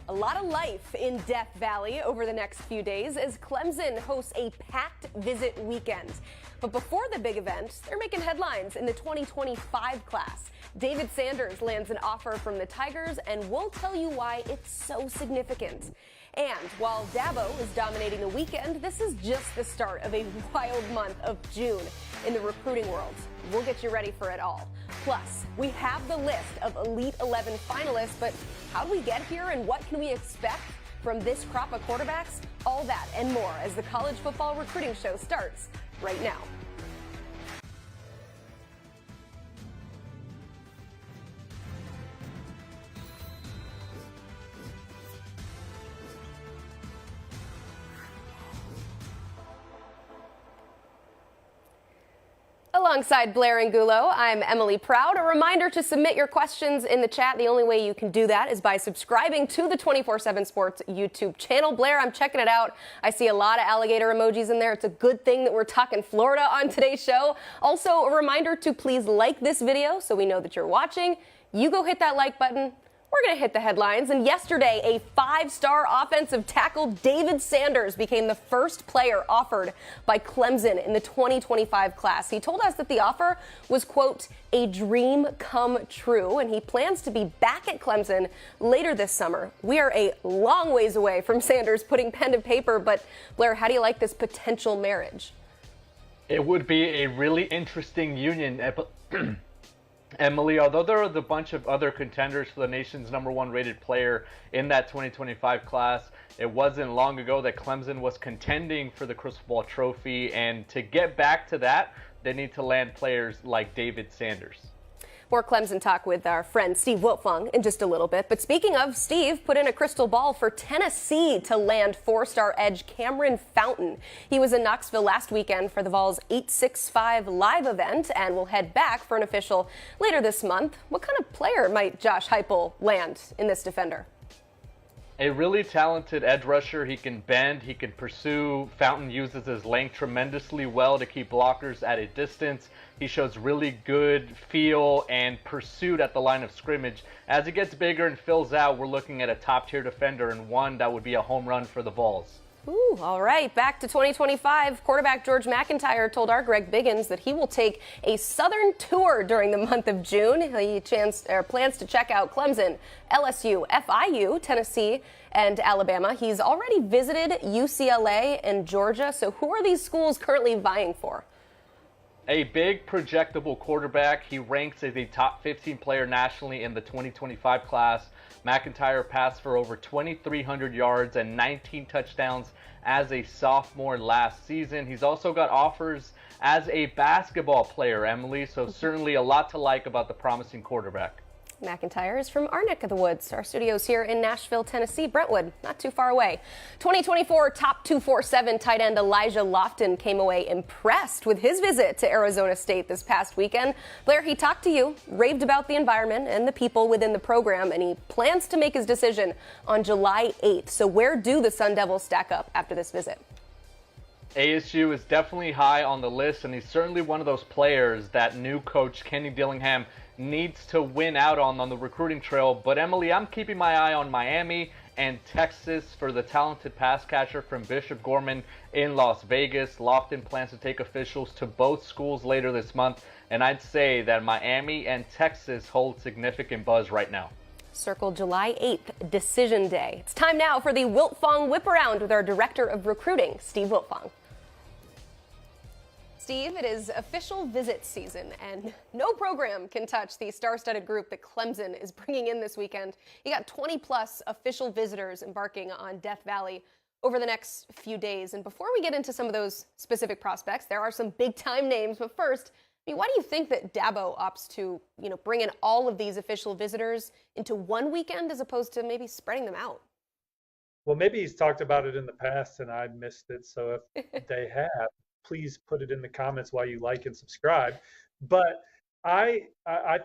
A lot of life in Death Valley over the next few days as Clemson hosts a packed visit weekend. But before the big event, they're making headlines in the 2025 class. David Sanders lands an offer from the Tigers, and we'll tell you why it's so significant. And while Dabo is dominating the weekend, this is just the start of a wild month of June in the recruiting world. We'll get you ready for it all. Plus, we have the list of Elite 11 finalists, but how do we get here and what can we expect from this crop of quarterbacks? All that and more as the college football recruiting show starts right now. Alongside Blair Angulo, I'm Emily Proud. A reminder to submit your questions in the chat. The only way you can do that is by subscribing to the 24/7 Sports YouTube channel. Blair, I'm checking it out. I see a lot of alligator emojis in there. It's a good thing that we're talking Florida on today's show. Also, a reminder to please like this video so we know that you're watching. You go hit that like button. We're going to hit the headlines. And yesterday, a five-star offensive tackle, David Sanders, became the first player offered by Clemson in the 2025 class. He told us that the offer was, quote, a dream come true, and he plans to be back at Clemson later this summer. We are a long ways away from Sanders putting pen to paper, but Blair, how do you like this potential marriage? It would be a really interesting union. Emily, although there are a bunch of other contenders for the nation's #1 rated player in that 2025 class, it wasn't long ago that Clemson was contending for the Crystal Ball Trophy, and to get back to that, they need to land players like David Sanders. More Clemson talk with our friend Steve Wiltfong in just a little bit. But speaking of, Steve put in a crystal ball for Tennessee to land four-star edge Cameron Fountain. He was in Knoxville last weekend for the Vols 865 live event and will head back for an official later this month. What kind of player might Josh Heupel land in this defender? A really talented edge rusher. He can bend, he can pursue. Fountain uses his length tremendously well to keep blockers at a distance. He shows really good feel and pursuit at the line of scrimmage. As he gets bigger and fills out, we're looking at a top-tier defender and one that would be a home run for the Vols. Ooh, all right, back to 2025. Quarterback George McIntyre told our Greg Biggins that he will take a Southern tour during the month of June. He plans to check out Clemson, LSU, FIU, Tennessee, and Alabama. He's already visited UCLA and Georgia. So who are these schools currently vying for? A big projectable quarterback. He ranks as a top 15 player nationally in the 2025 class. McIntyre passed for over 2,300 yards and 19 touchdowns as a sophomore last season. He's also got offers as a basketball player, Emily, so certainly a lot to like about the promising quarterback. McIntyre is from our neck of the woods. Our studio's here in Nashville, Tennessee, Brentwood, not too far away. 2024 top 247 tight end Elijah Lofton came away impressed with his visit to Arizona State this past weekend. Blair, he talked to you, raved about the environment and the people within the program, and he plans to make his decision on July 8th. So where do the Sun Devils stack up after this visit? ASU is definitely high on the list, and he's certainly one of those players that new coach Kenny Dillingham needs to win out on the recruiting trail. But Emily, I'm keeping my eye on Miami and Texas for the talented pass catcher from Bishop Gorman in Las Vegas. Lofton plans to take officials to both schools later this month, and I'd say that Miami and Texas hold significant buzz right now. Circle July 8th, Decision Day. It's time now for the Wiltfong Whip Around with our Director of Recruiting, Steve Wiltfong. Steve, it is official visit season, and no program can touch the star-studded group that Clemson is bringing in this weekend. You got 20-plus official visitors embarking on Death Valley over the next few days. And before we get into some of those specific prospects, there are some big-time names. But first, I mean, why do you think that Dabo opts to, bring in all of these official visitors into one weekend as opposed to maybe spreading them out? Well, maybe he's talked about it in the past and I missed it. So if they have, please put it in the comments why you like and subscribe. But I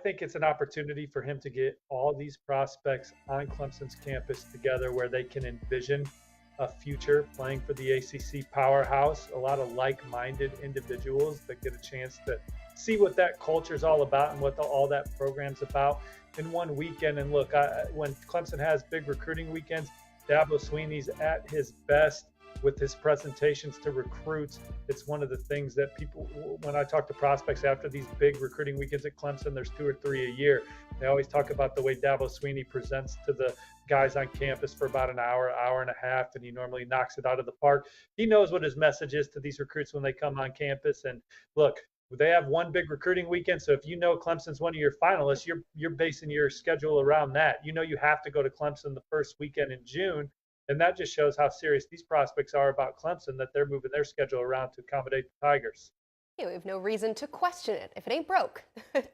think it's an opportunity for him to get all these prospects on Clemson's campus together where they can envision a future playing for the ACC powerhouse. A lot of like-minded individuals that get a chance to see what that culture is all about and what all that program's about in one weekend. And look, when Clemson has big recruiting weekends, Dabo Swinney's at his best with his presentations to recruits. It's one of the things that people, when I talk to prospects after these big recruiting weekends at Clemson, there's 2 or 3 a year. They always talk about the way Dabo Swinney presents to the guys on campus for about an hour and a half, and he normally knocks it out of the park. He knows what his message is to these recruits when they come on campus. And look, they have one big recruiting weekend. So if you know Clemson's one of your finalists, you're basing your schedule around that. You know you have to go to Clemson the first weekend in June. And that just shows how serious these prospects are about Clemson, that they're moving their schedule around to accommodate the Tigers. Yeah, we have no reason to question it. If it ain't broke,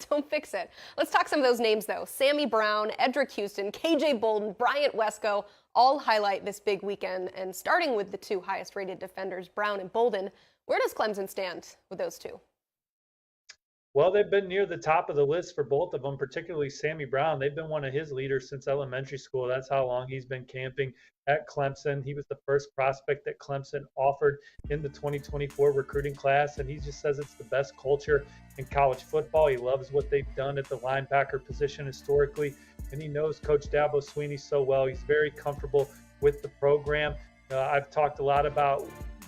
don't fix it. Let's talk some of those names, though. Sammy Brown, Edric Houston, KJ Bolden, Bryant Wesco all highlight this big weekend. And starting with the 2 highest-rated defenders, Brown and Bolden, where does Clemson stand with those 2? Well, they've been near the top of the list for both of them, particularly Sammy Brown. They've been one of his leaders since elementary school. That's how long he's been camping at Clemson. He was the first prospect that Clemson offered in the 2024 recruiting class, and he just says it's the best culture in college football. He loves what they've done at the linebacker position historically, and he knows Coach Dabo Swinney so well. He's very comfortable with the program. I've talked a lot about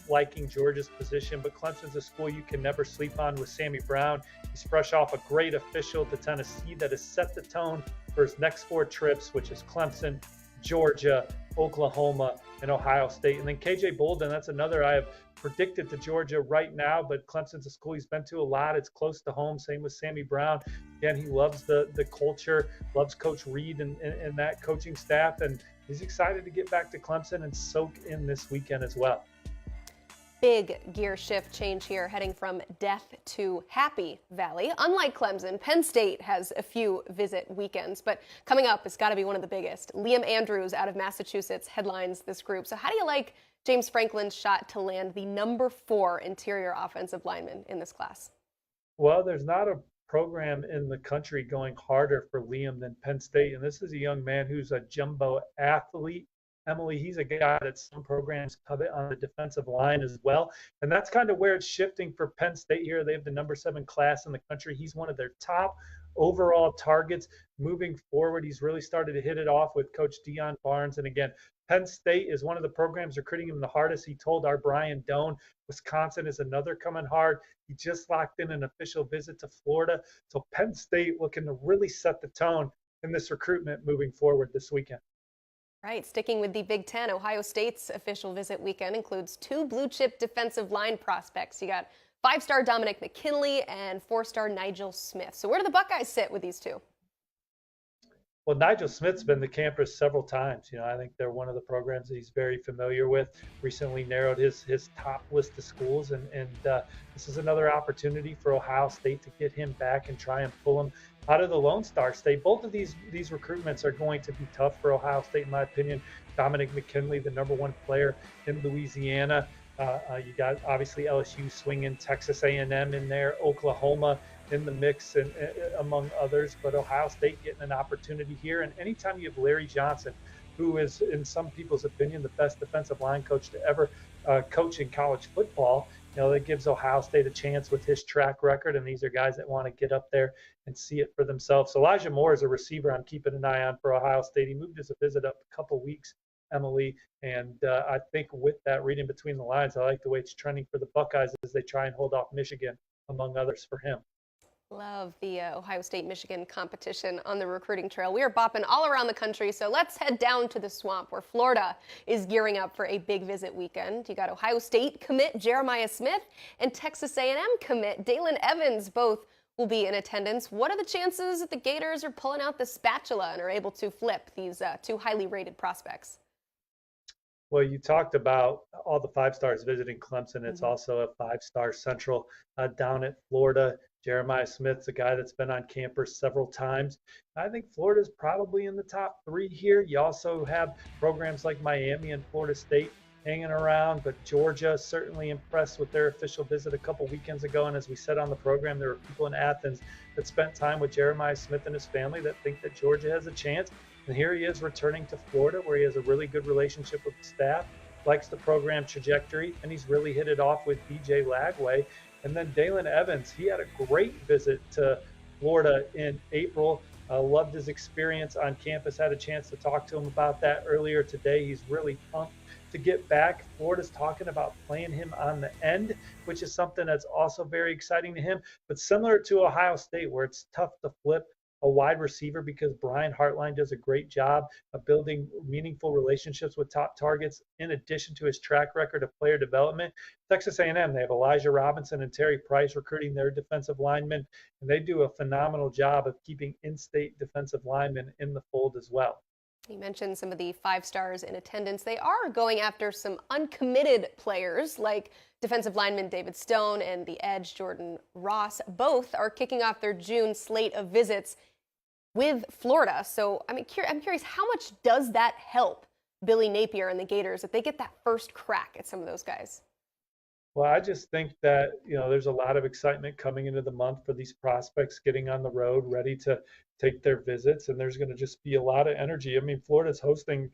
liking Georgia's position, but Clemson's a school you can never sleep on with Sammy Brown. He's fresh off a great official to Tennessee that has set the tone for his next 4 trips, which is Clemson, Georgia, Oklahoma, and Ohio State. And then KJ Bolden, that's another I have predicted to Georgia right now, but Clemson's a school he's been to a lot. It's close to home. Same with Sammy Brown. Again, he loves the culture, loves Coach Reed and that coaching staff, and he's excited to get back to Clemson and soak in this weekend as well. Big gear shift change here, heading from Death to Happy Valley. Unlike Clemson, Penn State has a few visit weekends, but coming up has got to be one of the biggest. Liam Andrews out of Massachusetts headlines this group. So how do you like James Franklin's shot to land the number 4 interior offensive lineman in this class? Well, there's not a program in the country going harder for Liam than Penn State, and this is a young man who's a jumbo athlete. Emily, he's a guy that some programs covet on the defensive line as well. And that's kind of where it's shifting for Penn State here. They have the number 7 class in the country. He's one of their top overall targets moving forward. He's really started to hit it off with Coach Deion Barnes. And again, Penn State is one of the programs recruiting him the hardest. He told our Brian Doan. Wisconsin is another coming hard. He just locked in an official visit to Florida. So Penn State looking to really set the tone in this recruitment moving forward this weekend. Right, sticking with the Big Ten, Ohio State's official visit weekend includes 2 blue-chip defensive line prospects. You got 5-star Dominic McKinley and 4-star Nigel Smith. So where do the Buckeyes sit with these 2? Well, Nigel Smith's been to campus several times. I think they're one of the programs that he's very familiar with. Recently narrowed his top list of schools, and this is another opportunity for Ohio State to get him back and try and pull him out of the Lone Star State. Both of these recruitments are going to be tough for Ohio State, in my opinion. Dominic McKinley, the number 1 player in Louisiana. You got obviously LSU swinging, Texas A&M in there, Oklahoma in the mix, and among others. But Ohio State getting an opportunity here. And anytime you have Larry Johnson, who is, in some people's opinion, the best defensive line coach to ever coach in college football, that gives Ohio State a chance with his track record. And these are guys that want to get up there and see it for themselves. So Elijah Moore is a receiver I'm keeping an eye on for Ohio State. He moved his visit up a couple weeks, Emily, and I think with that, reading between the lines, I like the way it's trending for the Buckeyes as they try and hold off Michigan, among others, for him. Love the Ohio State-Michigan competition on the recruiting trail. We are bopping all around the country, so let's head down to the swamp where Florida is gearing up for a big visit weekend. You got Ohio State commit Jeremiah Smith and Texas A&M commit Dalen Evans. Both will be in attendance. What are the chances that the Gators are pulling out the spatula and are able to flip these 2 highly rated prospects? Well, you talked about all the 5-stars visiting Clemson. It's also a 5-star Central down at Florida. Jeremiah Smith's a guy that's been on campus several times. I think Florida's probably in the top 3 here. You also have programs like Miami and Florida State hanging around, but Georgia certainly impressed with their official visit a couple weekends ago. And as we said on the program, there were people in Athens that spent time with Jeremiah Smith and his family that think that Georgia has a chance. And here he is returning to Florida, where he has a really good relationship with the staff, likes the program trajectory, and he's really hit it off with DJ Lagway. And then Dalen Evans, he had a great visit to Florida in April. Loved his experience on campus. Had a chance to talk to him about that earlier today. He's really pumped to get back. Florida's talking about playing him on the end, which is something that's also very exciting to him. But similar to Ohio State, where it's tough to flip a wide receiver because Brian Hartline does a great job of building meaningful relationships with top targets in addition to his track record of player development. Texas A&M, they have Elijah Robinson and Terry Price recruiting their defensive linemen, and they do a phenomenal job of keeping in-state defensive linemen in the fold as well. You mentioned some of the 5 stars in attendance. They are going after some uncommitted players like defensive lineman David Stone and the edge Jordan Ross. Both are kicking off their June slate of visits with Florida. So I'm curious, how much does that help Billy Napier and the Gators if they get that first crack at some of those guys? Well, I just think that, there's a lot of excitement coming into the month for these prospects getting on the road, ready to take their visits, and there's going to just be a lot of energy. I mean, Florida's hosting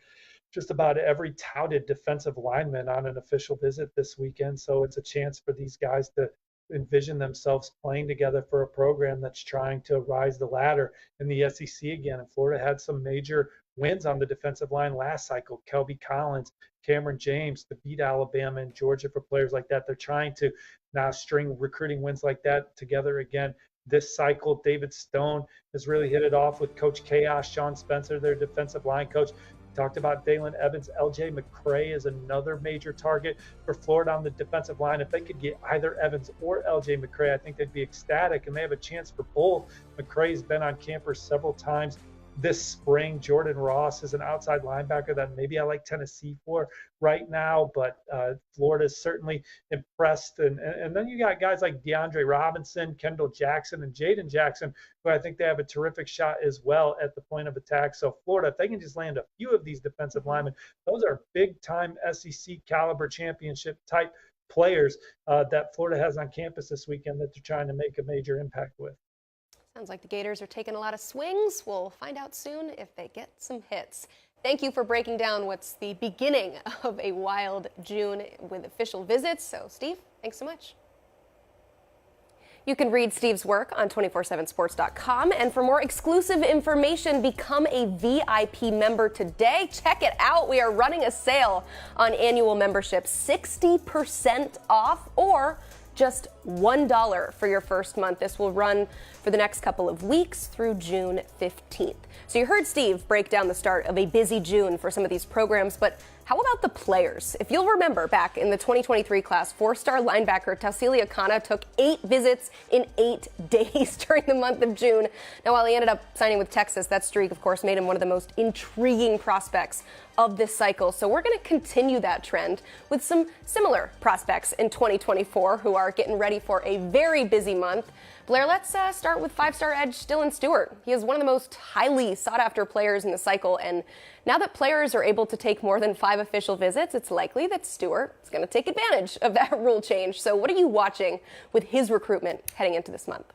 just about every touted defensive lineman on an official visit this weekend, so it's a chance for these guys to envision themselves playing together for a program that's trying to rise the ladder in the SEC again. And Florida had some major wins on the defensive line last cycle. Kelby Collins, Cameron James to beat Alabama and Georgia for players like that. They're trying to now string recruiting wins like that together again this cycle. David Stone has really hit it off with Coach Chaos, Sean Spencer, their defensive line coach. Talked about Dalen Evans. LJ McCray is another major target for Florida on the defensive line. If they could get either Evans or LJ McCray, I think they'd be ecstatic, and they have a chance for both. McCray's been on campus several times this spring. Jordan Ross is an outside linebacker that maybe I like Tennessee for right now, but Florida's certainly impressed. And then you got guys like DeAndre Robinson, Kendall Jackson, and Jadyn Jackson, who I think they have a terrific shot as well at the point of attack. So Florida, if they can just land a few of these defensive linemen, those are big-time SEC caliber championship type players that Florida has on campus this weekend that they're trying to make a major impact with. Sounds like the Gators are taking a lot of swings. We'll find out soon if they get some hits. Thank you for breaking down what's the beginning of a wild June with official visits. So, Steve, thanks so much. You can read Steve's work on 247sports.com. And for more exclusive information, become a VIP member today. Check it out. We are running a sale on annual membership, 60% off or just $1 for your first month. This will run for the next couple of weeks through June 15th. So you heard Steve break down the start of a busy June for some of these programs, but how about the players? If you'll remember back in the 2023 class, 4-star linebacker Tausili Akana took 8 visits in 8 days during the month of June. Now, while he ended up signing with Texas, that streak, of course, made him one of the most intriguing prospects of this cycle. So we're going to continue that trend with some similar prospects in 2024 who are getting ready for a very busy month. Blair, let's start with 5-star edge Dylan Stewart. He is one of the most highly sought-after players in the cycle, and now that players are able to take more than 5 official visits, it's likely that Stewart is going to take advantage of that rule change. So what are you watching with his recruitment heading into this month?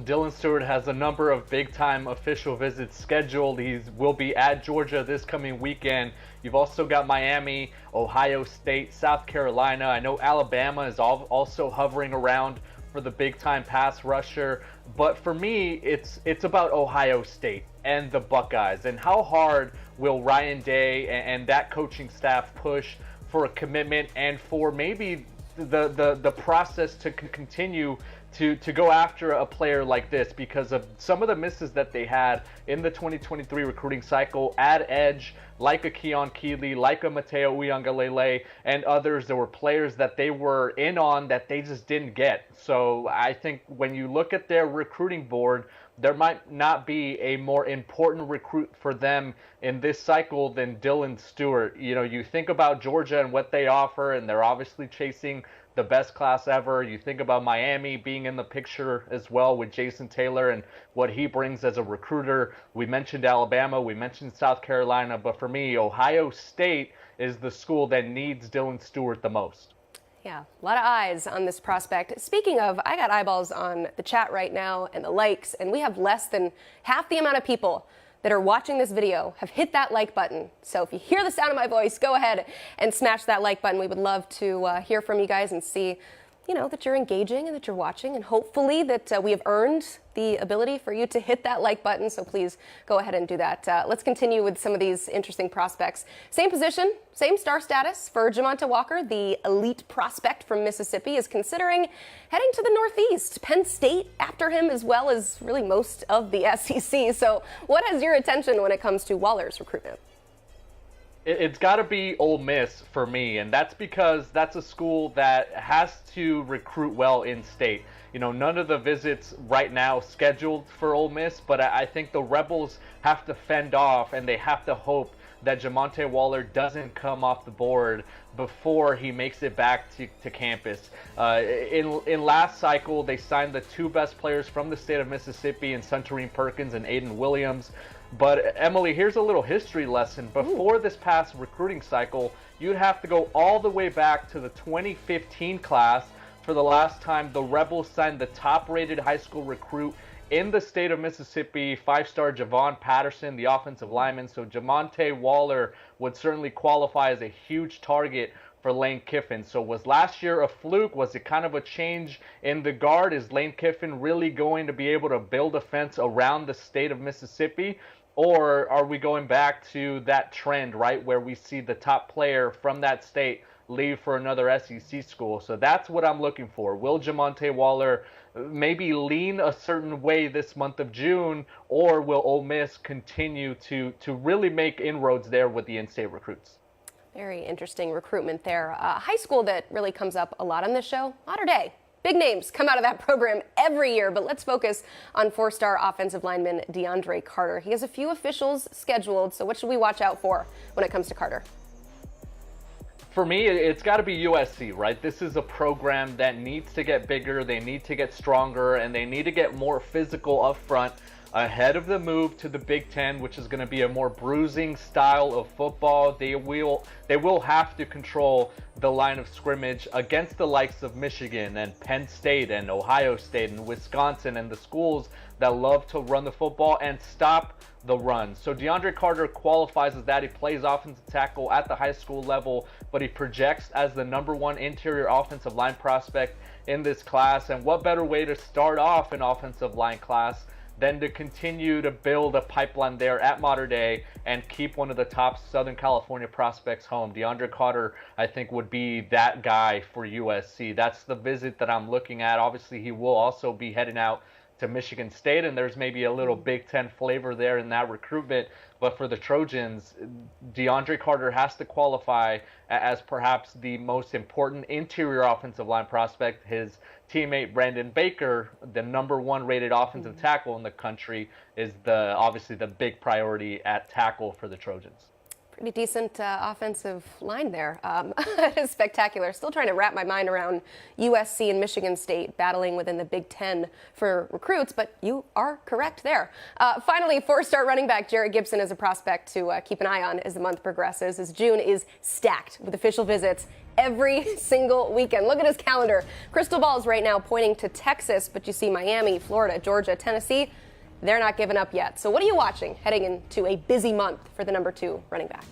Dylan Stewart has a number of big-time official visits scheduled. He will be at Georgia this coming weekend. You've also got Miami, Ohio State, South Carolina. I know Alabama is also hovering around for the big-time pass rusher. But for me, it's about Ohio State and the Buckeyes. And how hard will Ryan Day and that coaching staff push for a commitment and for maybe the process to continue to go after a player like this because of some of the misses that they had in the 2023 recruiting cycle at edge, like a Keon Keeley, like a Mateo Uiagalelei, and others. There were players that they were in on that they just didn't get. So I think when you look at their recruiting board, there might not be a more important recruit for them in this cycle than Dylan Stewart. You know, you think about Georgia and what they offer, and they're obviously chasing the best class ever. You think about Miami being in the picture as well with Jason Taylor and what he brings as a recruiter. We mentioned Alabama, we mentioned South Carolina, but for me, Ohio State is the school that needs Dylan Stewart the most. Yeah, a lot of eyes on this prospect. Speaking of, I got eyeballs on the chat right now and the likes, and we have less than half the amount of people that are watching this video have hit that like button. So if you hear the sound of my voice, go ahead and smash that like button. We would love to hear from you guys and see that you're engaging and that you're watching, and hopefully that we have earned the ability for you to hit that like button. So please go ahead and do that. Let's continue with some of these interesting prospects. Same position, same star status for Jamonte Walker, the elite prospect from Mississippi, is considering heading to the Northeast. Penn State after him, as well as really most of the SEC. So what has your attention when it comes to Waller's recruitment? It's got to be Ole Miss for me, and that's because that's a school that has to recruit well in state. None of the visits right now scheduled for Ole Miss, but I think the Rebels have to fend off, and they have to hope that Jamonte Waller doesn't come off the board before he makes it back to campus. In last cycle, they signed the two best players from the state of Mississippi in Suntarine Perkins and Aiden Williams. But Emily, here's a little history lesson. Before this past recruiting cycle, you'd have to go all the way back to the 2015 class for the last time the Rebels signed the top-rated high school recruit in the state of Mississippi, five-star Javon Patterson, the offensive lineman. So Jamonte Waller would certainly qualify as a huge target for Lane Kiffin. So was last year a fluke? Was it kind of a change in the guard? Is Lane Kiffin really going to be able to build a fence around the state of Mississippi? Or are we going back to that trend, right, where we see the top player from that state leave for another SEC school? So that's what I'm looking for. Will Jamonte Waller maybe lean a certain way this month of June, or will Ole Miss continue to really make inroads there with the in-state recruits? Very interesting recruitment there. High school that really comes up a lot on this show, Mater Dei. Big names come out of that program every year, but let's focus on four-star offensive lineman DeAndre Carter. He has a few officials scheduled, so what should we watch out for when it comes to Carter? For me, it's got to be USC, right? This is a program that needs to get bigger, they need to get stronger, and they need to get more physical up front ahead of the move to the Big Ten, which is going to be a more bruising style of football. They will have to control the line of scrimmage against the likes of Michigan and Penn State and Ohio State and Wisconsin and the schools that love to run the football and stop the run. So DeAndre Carter qualifies as that. He plays offensive tackle at the high school level, but he projects as the #1 interior offensive line prospect in this class. And what better way to start off an offensive line class than to continue to build a pipeline there at Mater Dei and keep one of the top Southern California prospects home. DeAndre Carter, I think, would be that guy for USC. That's the visit that I'm looking at. Obviously, he will also be heading out to Michigan State, and there's maybe a little Big Ten flavor there in that recruitment. But for the Trojans, DeAndre Carter has to qualify as perhaps the most important interior offensive line prospect. His teammate Brandon Baker, the #1 rated offensive tackle in the country, is obviously the big priority at tackle for the Trojans. Pretty decent offensive line there. It is spectacular. Still trying to wrap my mind around USC and Michigan State battling within the Big Ten for recruits, but you are correct there. Finally, four-star running back Jerry Gibson is a prospect to keep an eye on as the month progresses, as June is stacked with official visits every single weekend. Look at his calendar. Crystal ball is right now pointing to Texas, but you see Miami, Florida, Georgia, Tennessee. They're not giving up yet. So what are you watching heading into a busy month for the #2 running back?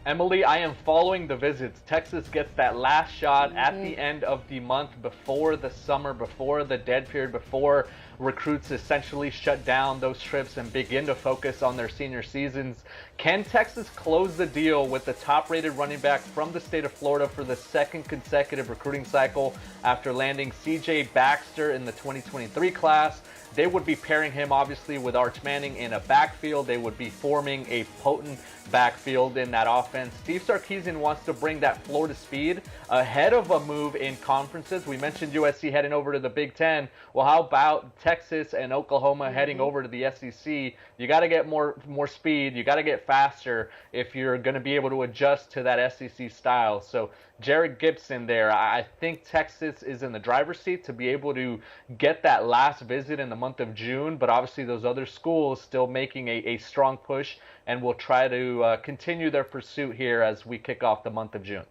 Emily, I am following the visits. Texas gets that last shot at the end of the month, before the summer, before the dead period, before recruits essentially shut down those trips and begin to focus on their senior seasons. Can Texas close the deal with the top-rated running back from the state of Florida for the second consecutive recruiting cycle after landing C.J. Baxter in the 2023 class? They would be pairing him, obviously, with Arch Manning in a backfield. They would be forming a potent backfield in that offense. Steve Sarkisian wants to bring that Florida speed ahead of a move in conferences. We mentioned USC heading over to the Big Ten. Well, how about Texas and Oklahoma heading over to the SEC? You got to get more speed. You got to get faster if you're going to be able to adjust to that SEC style. So Jared Gibson there, I think Texas is in the driver's seat to be able to get that last visit in the month of June, but obviously those other schools still making a strong push and will try to continue their pursuit here as we kick off the month of June.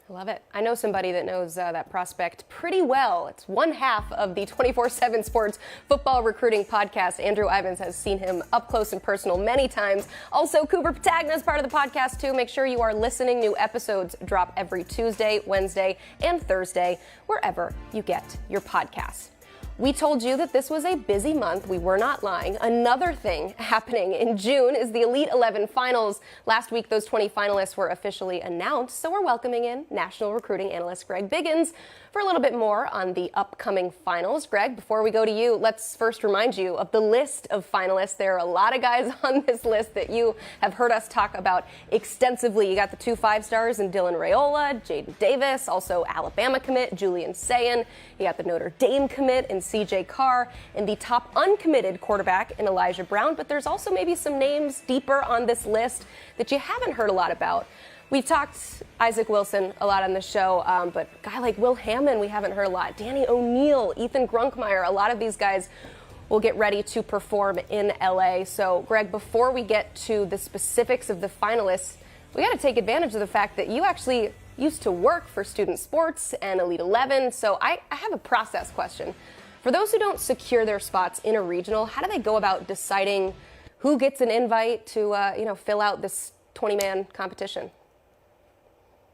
I love it. I know somebody that knows that prospect pretty well. It's one half of the 24/7 Sports football recruiting podcast. Andrew Ivins has seen him up close and personal many times. Also, Cooper Patagna is part of the podcast, too. Make sure you are listening. New episodes drop every Tuesday, Wednesday, and Thursday, wherever you get your podcasts. We told you that this was a busy month. We were not lying. Another thing happening in June is the Elite 11 finals. Last week, those 20 finalists were officially announced, so we're welcoming in national recruiting analyst Greg Biggins for a little bit more on the upcoming finals. Greg, before we go to you, let's first remind you of the list of finalists. There are a lot of guys on this list that you have heard us talk about extensively. You got the 2 5-stars in Dylan Raiola, Jadyn Davis, also Alabama commit Julian Sayin. You got the Notre Dame commit in CJ Carr, and the top uncommitted quarterback in Elijah Brown. But there's also maybe some names deeper on this list that you haven't heard a lot about. We've talked Isaac Wilson a lot on the show, but a guy like Will Hammond, we haven't heard a lot. Danny O'Neal, Ethan Grunkmeyer, a lot of these guys will get ready to perform in LA. So, Greg, before we get to the specifics of the finalists, we got to take advantage of the fact that you actually used to work for Student Sports and Elite 11. So I have a process question. For those who don't secure their spots in a regional, how do they go about deciding who gets an invite to fill out this 20-man competition?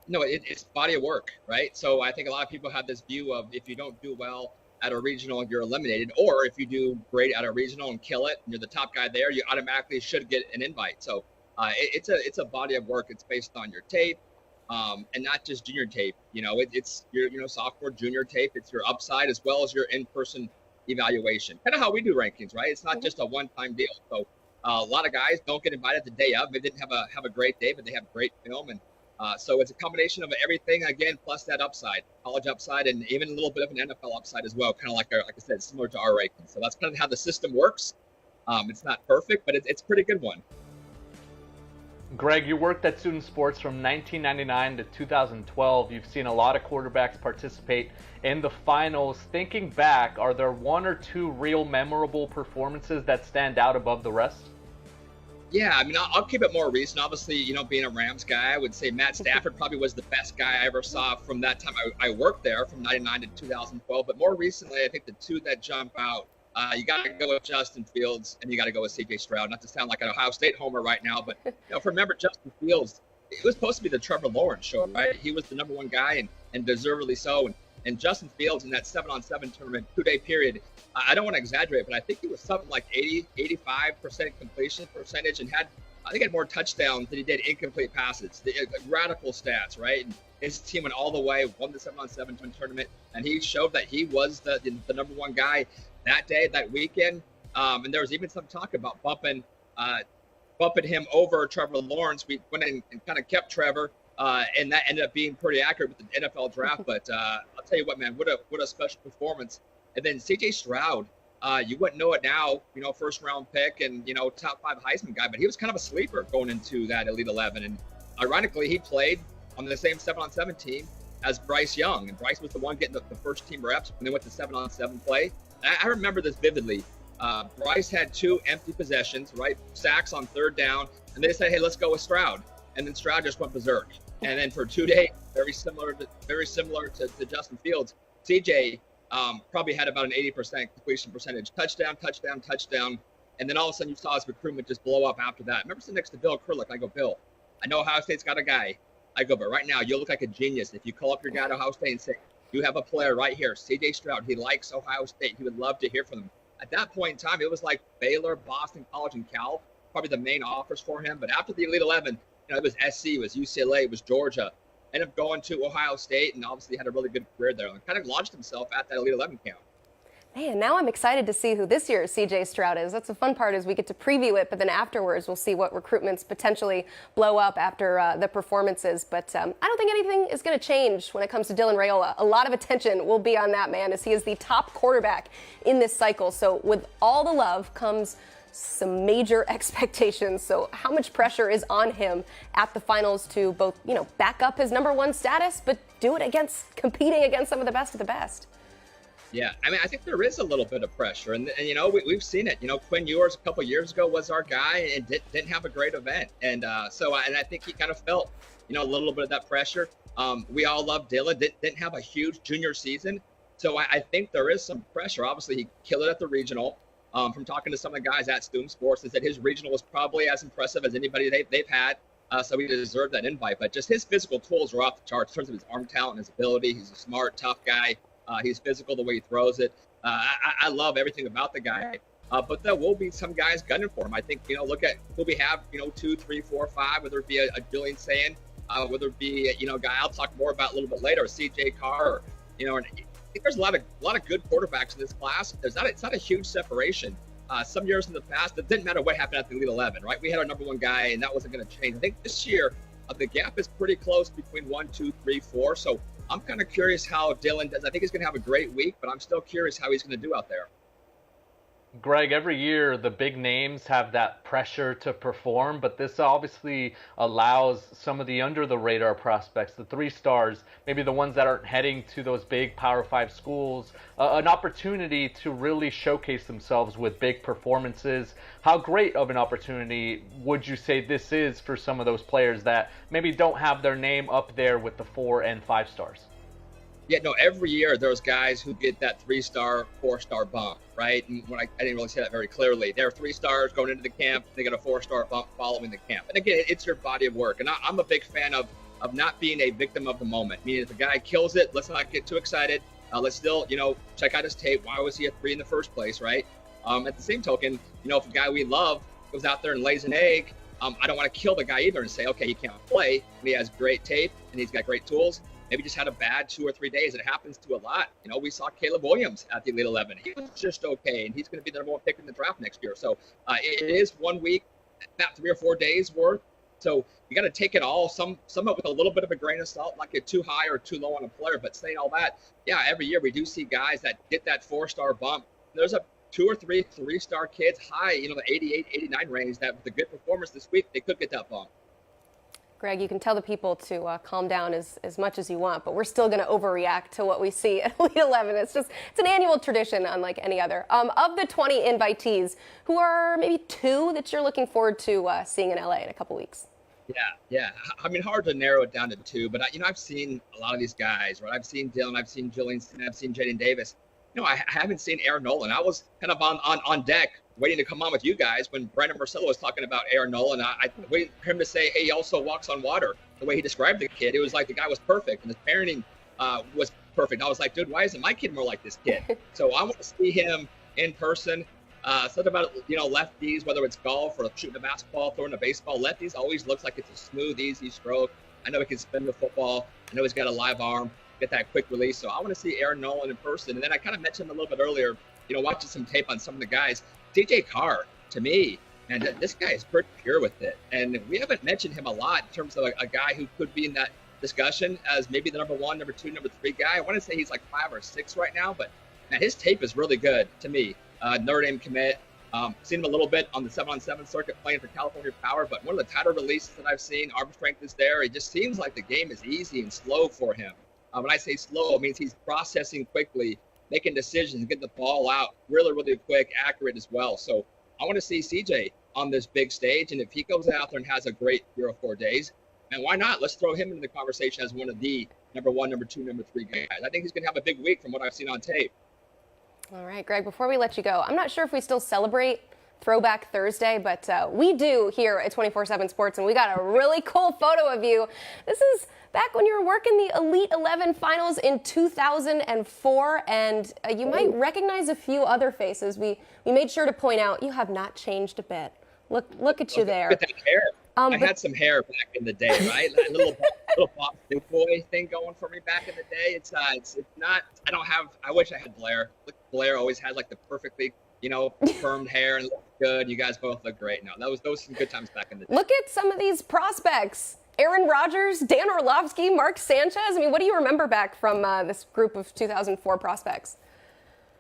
No, it's body of work, right? So I think a lot of people have this view of if you don't do well at a regional, you're eliminated, or if you do great at a regional and kill it, and you're the top guy there, you automatically should get an invite. So it's a body of work. It's based on your tape, and not just junior tape. It's your sophomore, junior tape. It's your upside as well as your in-person evaluation. Kind of how we do rankings, right? It's not just a one-time deal. So a lot of guys don't get invited the day of. They didn't have a great day, but they have great film and. So it's a combination of everything, again, plus that upside, college upside, and even a little bit of an NFL upside as well, kind of like I said, similar to our ranking. So that's kind of how the system works. It's not perfect, but it's a pretty good one. Greg, you worked at Student Sports from 1999 to 2012. You've seen a lot of quarterbacks participate in the finals. Thinking back, are there one or two real memorable performances that stand out above the rest? Yeah, I mean, I'll keep it more recent. Obviously, being a Rams guy, I would say Matt Stafford probably was the best guy I ever saw from that time I worked there, from 99 to 2012. But more recently, I think the two that jump out, you got to go with Justin Fields and you got to go with C.J. Stroud. Not to sound like an Ohio State homer right now, but remember Justin Fields, it was supposed to be the Trevor Lawrence show, right? He was the number one guy and deservedly so. And Justin Fields in that 7-on-7 tournament, 2-day period, I don't want to exaggerate, but I think he was something like 85% completion percentage and had more touchdowns than he did incomplete passes. Radical stats, right? And his team went all the way, won the 7-on-7 tournament, and he showed that he was the number one guy that day, that weekend. And there was even some talk about bumping him over Trevor Lawrence. We went in and kind of kept Trevor. And that ended up being pretty accurate with the NFL draft. But I'll tell you what, man, what a special performance. And then C.J. Stroud, you wouldn't know it now, first round pick and, top 5 Heisman guy, but he was kind of a sleeper going into that Elite 11. And ironically, he played on the same 7-on-7 team as Bryce Young. And Bryce was the one getting the first team reps when they went to 7-on-7 play. And I remember this vividly. Bryce had 2 empty possessions, right? Sacks on 3rd down. And they said, hey, let's go with Stroud. And then Stroud just went berserk. And then for 2 days, very similar to Justin Fields, CJ probably had about an 80% completion percentage. Touchdown. And then all of a sudden you saw his recruitment just blow up after that. I remember sitting next to Bill Kurlick. I go, Bill, I know Ohio State's got a guy. I go, but right now you look like a genius. If you call up your guy at Ohio State and say, you have a player right here, CJ Stroud, he likes Ohio State. He would love to hear from him. At that point in time, it was like Baylor, Boston College, and Cal, probably the main offers for him. But after the Elite 11, it was SC, it was UCLA, it was Georgia. Ended up going to Ohio State and obviously had a really good career there and kind of launched himself at that Elite 11 camp. Man, now I'm excited to see who this year's CJ Stroud is. That's the fun part, is we get to preview it, but then afterwards we'll see what recruitments potentially blow up after the performances. But I don't think anything is going to change when it comes to Dylan Raiola. A lot of attention will be on that man, as he is the top quarterback in this cycle. So with all the love comes some major expectations. So how much pressure is on him at the finals to both, back up his number one status, but do it competing against some of the best of the best? Yeah, I mean, I think there is a little bit of pressure, and we've seen it. Quinn Ewers a couple years ago was our guy and didn't have a great event, and I think he kind of felt, a little bit of that pressure. We all love Dylan. Didn't have a huge junior season. So I think there is some pressure. Obviously, he killed it at the regional. From talking to some of the guys at Stoom Sports, is that his regional was probably as impressive as anybody they've had. So he deserved that invite. But just his physical tools were off the charts in terms of his arm talent and his ability. He's a smart, tough guy. He's physical the way he throws it. I love everything about the guy. But there will be some guys gunning for him. I think, look at who we have, 2, 3, 4, 5, whether it be a Julian Sayin, whether it be, a guy I'll talk more about a little bit later, CJ Carr, and I think there's a lot of good quarterbacks in this class. It's not a huge separation. Some years in the past, it didn't matter what happened at the Elite 11, right? We had our number one guy, and that wasn't going to change. I think this year, the gap is pretty close between 1, 2, 3, 4. So I'm kind of curious how Dylan does. I think he's going to have a great week, but I'm still curious how he's going to do out there. Greg, every year the big names have that pressure to perform, but this obviously allows some of the under-the-radar prospects, the 3 stars, maybe the ones that aren't heading to those big Power 5 schools, an opportunity to really showcase themselves with big performances. How great of an opportunity would you say this is for some of those players that maybe don't have their name up there with the 4 and 5 stars? Yeah, no, every year there's guys who get that 3-star, 4-star bump, right? And when I didn't really say that very clearly. They're 3 stars going into the camp. They get a 4-star bump following the camp. And again, it's your body of work. And I'm a big fan of not being a victim of the moment. Meaning if a guy kills it, let's not get too excited. Let's still, check out his tape. Why was he a 3 in the first place, right? At the same token, if a guy we love goes out there and lays an egg, I don't want to kill the guy either and say, okay, he can't play. And he has great tape and he's got great tools. Maybe just had a bad 2 or 3 days. It happens to a lot. We saw Caleb Williams at the Elite 11. He was just okay, and he's going to be the number 1 pick in the draft next year. So it is 1 week, about 3 or 4 days worth. So you got to take it all, some of it with a little bit of a grain of salt, not get too high or too low on a player. But saying all that, yeah, every year we do see guys that get that 4-star bump. There's a 2 or 3 3-star kids high, the 88, 89 range that with a good performance this week, they could get that bump. Greg, you can tell the people to calm down as much as you want, but we're still going to overreact to what we see at Elite 11. It's an annual tradition unlike any other. Of the 20 invitees, who are maybe 2 that you're looking forward to seeing in LA in a couple weeks? Yeah. I mean, hard to narrow it down to 2, but I've seen a lot of these guys, right? I've seen Dylan, I've seen Julian, I've seen Jadyn Davis. I haven't seen Aaron Nolan. I was kind of on deck waiting to come on with you guys when Brandon Marcello was talking about Aaron Nolan. I waited for him to say, hey, he also walks on water. The way he described the kid, it was like the guy was perfect, and his parenting was perfect. I was like, dude, why isn't my kid more like this kid? So I want to see him in person. Something about, lefties, whether it's golf or shooting a basketball, throwing a baseball, lefties always looks like it's a smooth, easy stroke. I know he can spin the football. I know he's got a live arm, get that quick release. So I want to see Aaron Nolan in person. And then I kind of mentioned a little bit earlier, watching some tape on some of the guys. CJ Carr, to me, and this guy is pretty pure with it. And we haven't mentioned him a lot in terms of a guy who could be in that discussion as maybe the number 1, number 2, number 3 guy. I want to say he's like 5 or 6 right now, but man, his tape is really good to me. Notre Dame commit. Seen him a little bit on the 7-on-7 circuit playing for California Power, but one of the tighter releases that I've seen, arm strength is there. It just seems like the game is easy and slow for him. When I say slow, it means he's processing quickly, making decisions, getting the ball out really, really quick, accurate as well. So I want to see CJ on this big stage, and if he goes out there and has a great 3 or 4 days, and why not? Let's throw him into the conversation as one of the number 1, number 2, number 3 guys. I think he's going to have a big week from what I've seen on tape. All right, Greg, before we let you go, I'm not sure if we still celebrate Throwback Thursday, but we do here at 24/7 Sports, and we got a really cool photo of you. This is back when you were working the Elite 11 finals in 2004, and you might recognize a few other faces. We made sure to point out you have not changed a bit. Look at you there. Look at that hair. I had some hair back in the day, right? A little Bob Boy thing going for me back in the day. It's not. I wish I had Blair. Blair always had like the perfectly firmed hair and looked good. You guys both look great. No, those were some good times back in the day. Look at some of these prospects. Aaron Rodgers, Dan Orlovsky, Mark Sanchez. I mean, what do you remember back from this group of 2004 prospects?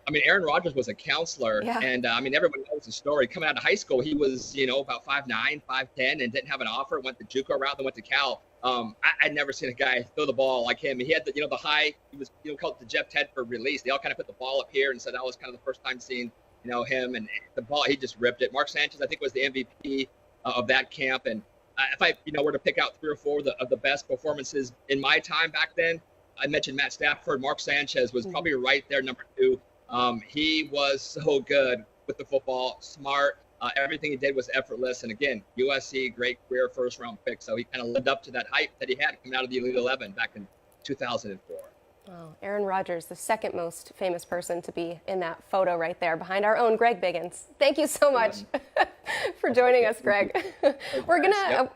I mean, Aaron Rodgers was a counselor, and everyone knows the story. Coming out of high school, he was, about 5'9", 5'10", and didn't have an offer. Went the JUCO route, then went to Cal. I'd never seen a guy throw the ball like him. He had the high. He was, called the Jeff Tedford release. They all kind of put the ball up here, and so that was kind of the first time seeing, him and the ball. He just ripped it. Mark Sanchez, I think, was the MVP of that camp, and If I were to pick out 3 or 4 of the best performances in my time back then, I mentioned Matt Stafford. Mark Sanchez was probably right there, number 2. He was so good with the football, smart. Everything he did was effortless. And again, USC, great career first-round pick. So he kind of lived up to that hype that he had coming out of the Elite 11 back in 2004. Oh, Aaron Rodgers, the second most famous person to be in that photo right there behind our own Greg Biggins. Thank you so much for joining us, Greg. We're gonna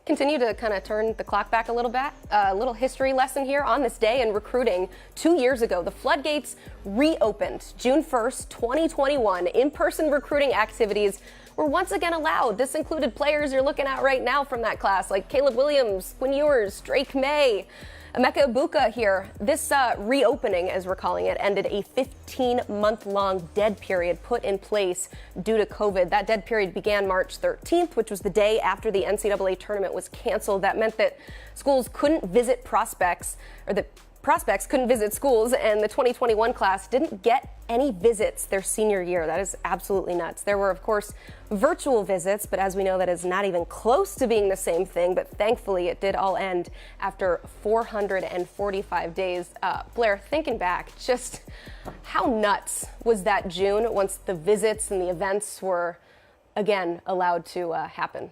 continue to kind of turn the clock back a little bit. A little history lesson here on this day in recruiting. 2 years ago, the floodgates reopened. June 1st, 2021. In-person recruiting activities were once again allowed. This included players you're looking at right now from that class, like Caleb Williams, Quinn Ewers, Drake May, Emeka Ibuka here. This reopening, as we're calling it, ended a 15-month-long dead period put in place due to COVID. That dead period began March 13th, which was the day after the NCAA tournament was canceled. That meant that schools couldn't visit prospects, or the prospects couldn't visit schools, and the 2021 class didn't get any visits their senior year. That is absolutely nuts. There were, of course, virtual visits, but as we know, that is not even close to being the same thing. But thankfully, it did all end after 445 days. Blair, thinking back, just how nuts was that June once the visits and the events were again allowed to happen?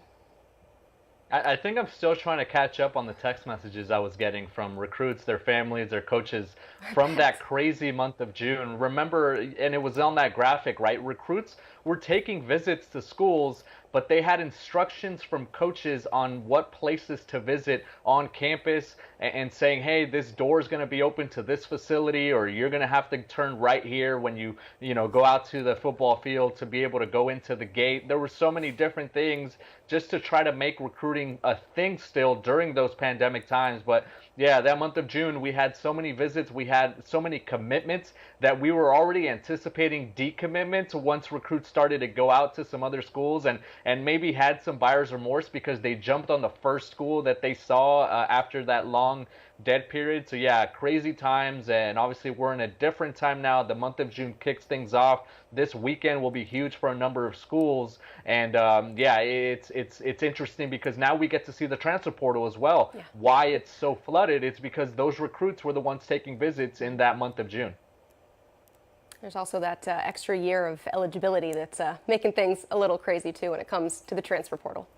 I think I'm still trying to catch up on the text messages I was getting from recruits, their families, their coaches from that crazy month of June. Remember, and it was on that graphic, right? Recruits were taking visits to schools, but they had instructions from coaches on what places to visit on campus and saying, hey, this door is going to be open to this facility, or you're going to have to turn right here when you go out to the football field to be able to go into the gate. There were so many different things just to try to make recruiting a thing still during those pandemic times. But yeah, that month of June, we had so many visits, we had so many commitments that we were already anticipating decommitments once recruits started to go out to some other schools and maybe had some buyer's remorse because they jumped on the first school that they saw after that long dead period. So yeah, crazy times, and obviously we're in a different time now. The month of June kicks things off. This weekend will be huge for a number of schools, and yeah, it's interesting because now we get to see the transfer portal as well. Yeah. Why it's so flooded? It's because those recruits were the ones taking visits in that month of June. There's also that extra year of eligibility that's making things a little crazy too when it comes to the transfer portal.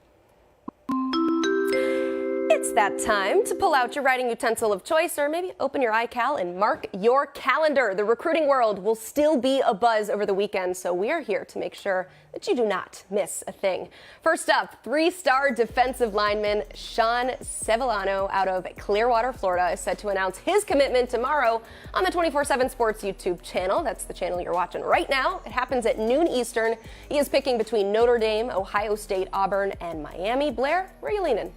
It's that time to pull out your writing utensil of choice, or maybe open your iCal and mark your calendar. The recruiting world will still be abuzz over the weekend, so we are here to make sure that you do not miss a thing. First up, 3-star defensive lineman Sean Sevillano out of Clearwater, Florida, is set to announce his commitment tomorrow on the 24/7 Sports YouTube channel. That's the channel you're watching right now. It happens at noon Eastern. He is picking between Notre Dame, Ohio State, Auburn, and Miami. Blair, where are you leaning?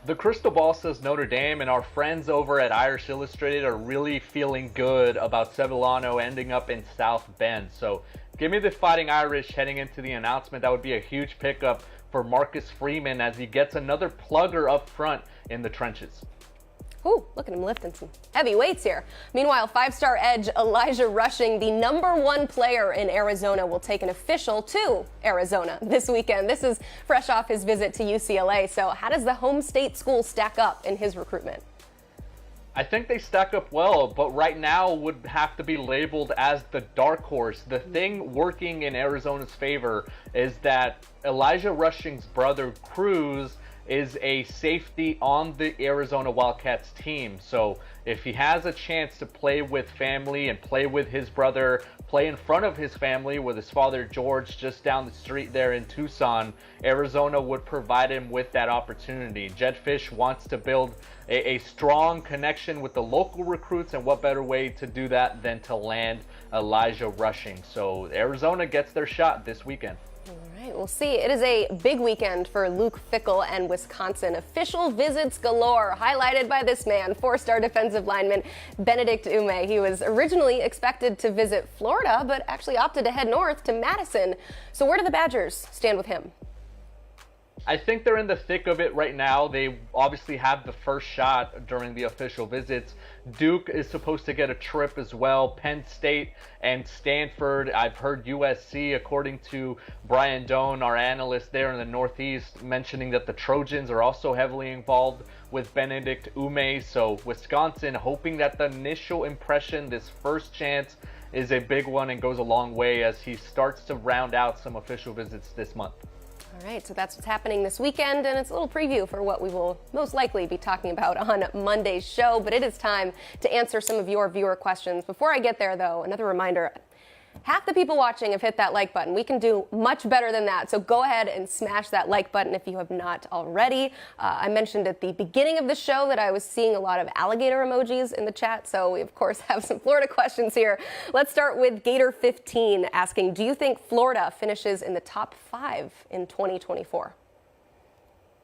The crystal ball says Notre Dame, and our friends over at Irish Illustrated are really feeling good about Sevillano ending up in South Bend. So give me the Fighting Irish heading into the announcement. That would be a huge pickup for Marcus Freeman as he gets another plugger up front in the trenches. Ooh, look at him lifting some heavy weights here. Meanwhile, 5-star edge Elijah Rushing, the #1 player in Arizona, will take an official to Arizona this weekend. This is fresh off his visit to UCLA. So how does the home state school stack up in his recruitment? I think they stack up well, but right now would have to be labeled as the dark horse. The thing working in Arizona's favor is that Elijah Rushing's brother, Cruz, is a safety on the Arizona Wildcats team. So if he has a chance to play with family and play with his brother, play in front of his family with his father George just down the street there in Tucson, Arizona would provide him with that opportunity. Jed Fish wants to build a strong connection with the local recruits, and what better way to do that than to land Elijah Rushing. So Arizona gets their shot this weekend. All right, we'll see. It is a big weekend for Luke Fickell and Wisconsin. Official visits galore, highlighted by this man, 4-star defensive lineman Benedict Ume. He was originally expected to visit Florida, but actually opted to head north to Madison. So where do the Badgers stand with him? I think they're in the thick of it right now. They obviously have the first shot during the official visits. Duke is supposed to get a trip as well. Penn State and Stanford. I've heard USC, according to Brian Doan, our analyst there in the Northeast, mentioning that the Trojans are also heavily involved with Benedict Ume. So Wisconsin hoping that the initial impression, this first chance, is a big one and goes a long way as he starts to round out some official visits this month. All right, so that's what's happening this weekend, and it's a little preview for what we will most likely be talking about on Monday's show. But it is time to answer some of your viewer questions. Before I get there, though, another reminder. Half the people watching have hit that like button. We can do much better than that. So go ahead and smash that like button if you have not already. I mentioned at the beginning of the show that I was seeing a lot of alligator emojis in the chat. So we, of course, have some Florida questions here. Let's start with Gator15 asking, do you think Florida finishes in the top 5 in 2024?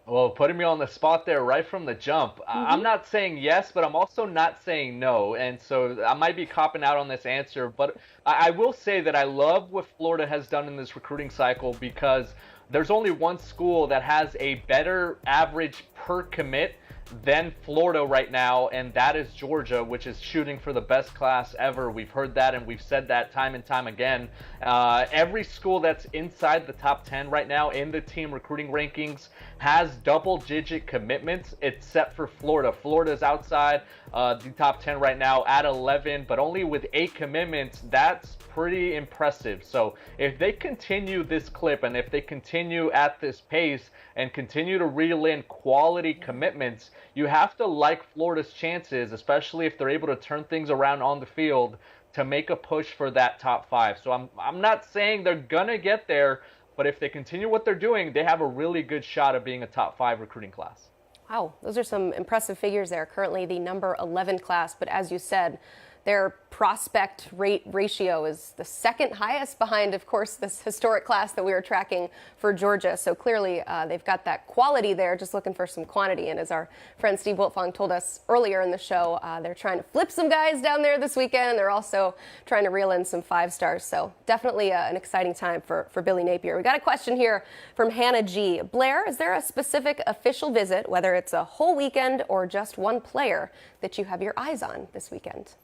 Well, putting me on the spot there right from the jump. I'm not saying yes, but I'm also not saying no. And so I might be copping out on this answer. But I will say that I love what Florida has done in this recruiting cycle because there's only one school that has a better average per commit than Florida right now, and that is Georgia, which is shooting for the best class ever. We've heard that, and we've said that time and time again. Every school that's inside the top 10 right now in the team recruiting rankings has double-digit commitments, except for Florida. Florida's outside the top 10 right now at 11, but only with 8 commitments. That's pretty impressive. So if they continue this clip and if they continue at this pace and continue to reel in quality commitments, you have to like Florida's chances, especially if they're able to turn things around on the field to make a push for that top 5. So I'm not saying they're gonna get there, but if they continue what they're doing, they have a really good shot of being a top 5 recruiting class. Wow, those are some impressive figures there. Currently the number 11 class, but as you said, their prospect rate ratio is the second highest behind, of course, this historic class that we were tracking for Georgia. So clearly they've got that quality there, just looking for some quantity. And as our friend Steve Wiltfong told us earlier in the show, they're trying to flip some guys down there this weekend. And they're also trying to reel in some 5-stars. So definitely an exciting time for Billy Napier. We got a question here from Hannah G. Blair, is there a specific official visit, whether it's a whole weekend or just one player, that you have your eyes on this weekend?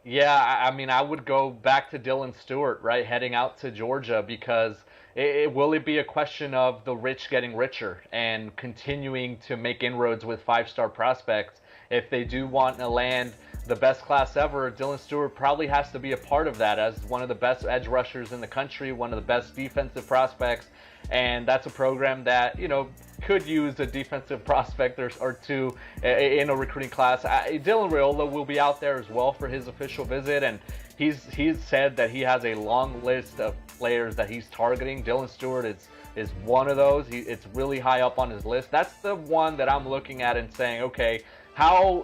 Yeah, I mean, I would go back to Dylan Stewart, right, heading out to Georgia, because will it be a question of the rich getting richer and continuing to make inroads with 5-star prospects? If they do want to land the best class ever, Dylan Stewart probably has to be a part of that as one of the best edge rushers in the country, one of the best defensive prospects. And that's a program that, you know, could use a defensive prospect or two in a recruiting class. Dylan Raiola will be out there as well for his official visit, and he's said that he has a long list of players that he's targeting. Dylan Stewart is one of those. It's really high up on his list. That's the one that I'm looking at and saying, okay, how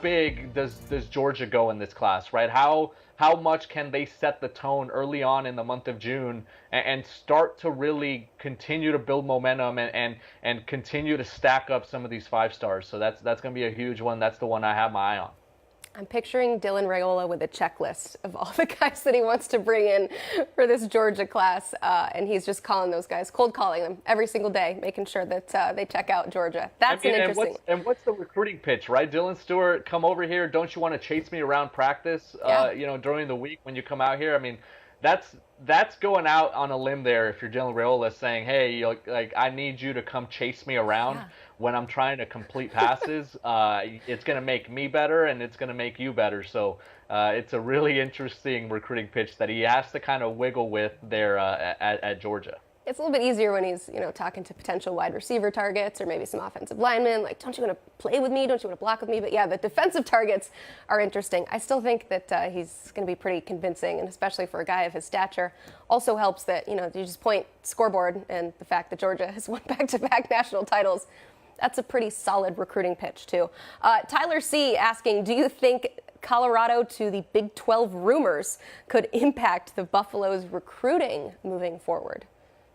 big does Georgia go in this class, right? How much can they set the tone early on in the month of June and start to really continue to build momentum and continue to stack up some of these 5-stars? So that's going to be a huge one. That's the one I have my eye on. I'm picturing Dylan Raiola with a checklist of all the guys that he wants to bring in for this Georgia class, and he's just calling those guys, cold calling them every single day, making sure that they check out Georgia. That's an interesting. And what's the recruiting pitch, right? Dylan Stewart, come over here. Don't you want to chase me around practice? During the week when you come out here. I mean, that's going out on a limb there. If you're Dylan Raiola saying, hey, I need you to come chase me around when I'm trying to complete passes, it's going to make me better and it's going to make you better. So it's a really interesting recruiting pitch that he has to kind of wiggle with there at Georgia. It's a little bit easier when he's, talking to potential wide receiver targets or maybe some offensive linemen. Like, don't you want to play with me? Don't you want to block with me? But yeah, the defensive targets are interesting. I still think that he's going to be pretty convincing, and especially for a guy of his stature. Also helps that, you just point scoreboard and the fact that Georgia has won back-to-back national titles. That's a pretty solid recruiting pitch, too. Tyler C. asking, do you think Colorado to the Big 12 rumors could impact the Buffalo's recruiting moving forward?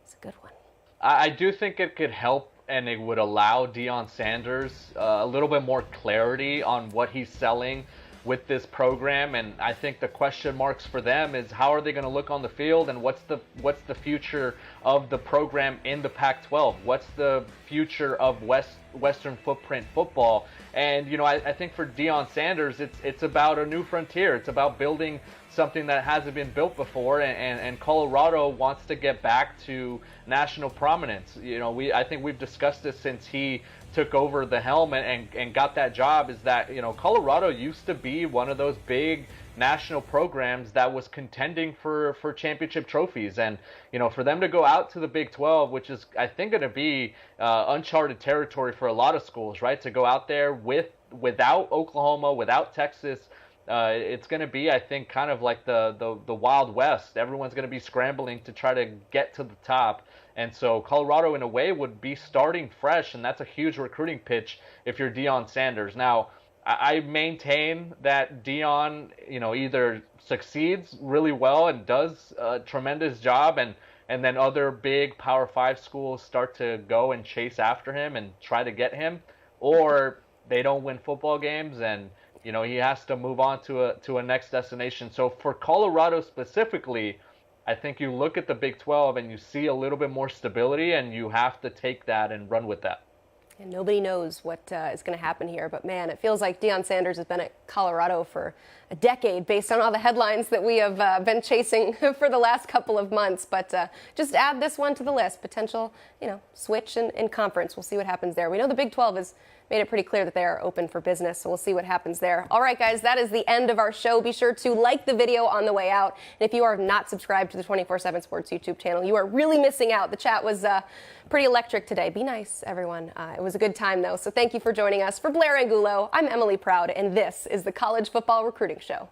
It's a good one. I do think it could help, and it would allow Deion Sanders a little bit more clarity on what he's selling with this program, and I think the question marks for them is how are they going to look on the field, and what's the future of the program in the Pac-12? What's the future of Western footprint football? And I think for Deion Sanders, it's about a new frontier. It's about building something that hasn't been built before, and Colorado wants to get back to national prominence. I think we've discussed this since he took over the helm and got that job, is that Colorado used to be one of those big national programs that was contending for championship trophies, and for them to go out to the Big 12, which is I think going to be uncharted territory for a lot of schools, right? To go out there without Oklahoma, without Texas, it's going to be, I think, kind of like the Wild West. Everyone's going to be scrambling to try to get to the top. And so Colorado, in a way, would be starting fresh, and that's a huge recruiting pitch if you're Deion Sanders. Now, I maintain that Deion, either succeeds really well and does a tremendous job, and then other big Power 5 schools start to go and chase after him and try to get him, or they don't win football games and he has to move on to a next destination. So for Colorado specifically, I think you look at the Big 12 and you see a little bit more stability, and you have to take that and run with that. And nobody knows what is going to happen here. But, man, it feels like Deion Sanders has been at Colorado for a decade based on all the headlines that we have been chasing for the last couple of months. But just add this one to the list, potential, switch in conference. We'll see what happens there. We know the Big 12 has made it pretty clear that they are open for business, so we'll see what happens there. All right, guys, that is the end of our show. Be sure to like the video on the way out. And if you are not subscribed to the 24/7 Sports YouTube channel, you are really missing out. The chat was pretty electric today. Be nice, everyone. It was a good time, though, so thank you for joining us. For Blair Angulo, I'm Emily Proud, and this is the College Football Recruiting Show.